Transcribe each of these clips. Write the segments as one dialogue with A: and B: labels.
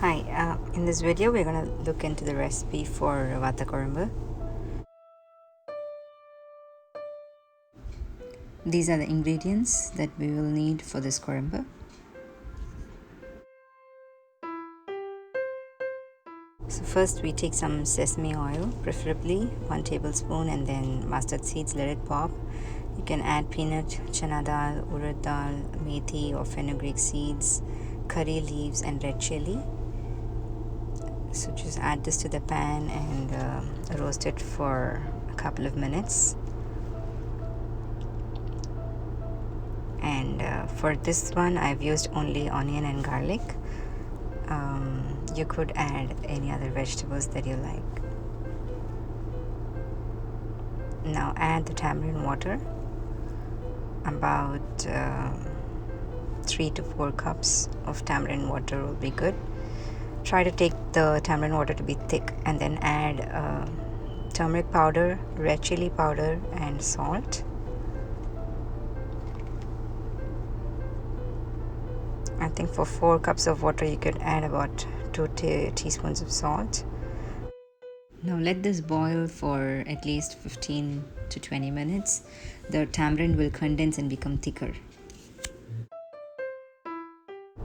A: Hi, in this video we're going to look into the recipe for Vatha Kuzhambu. These are the ingredients that we will need for this kuzhambu. So first we take some sesame oil, preferably 1 tablespoon, and then mustard seeds, let it pop. You can add peanut, chana dal, urad dal, methi or fenugreek seeds, curry leaves and red chili. So just add this to the pan and roast it for a couple of minutes. And for this one I've used only onion and garlic. You could add any other vegetables that you like. Now add the tamarind water, about 3 to 4 cups of tamarind water will be good. Try to take the tamarind water to be thick, and then add turmeric powder, red chili powder and salt. I think for 4 cups of water you could add about 2 teaspoons of salt. Now let this boil for at least 15 to 20 minutes. The tamarind will condense and become thicker.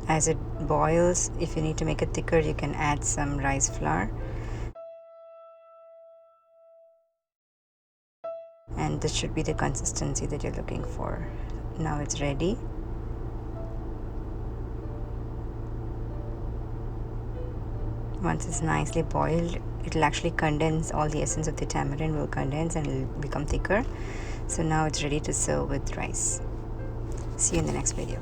A: As it boils, if you need to make it thicker, you can add some rice flour. And this should be the consistency that you're looking for. Now it's ready. Once it's nicely boiled, it will actually condense. All the essence of the tamarind will condense and it will become thicker. So now it's ready to serve with rice. See you in the next video.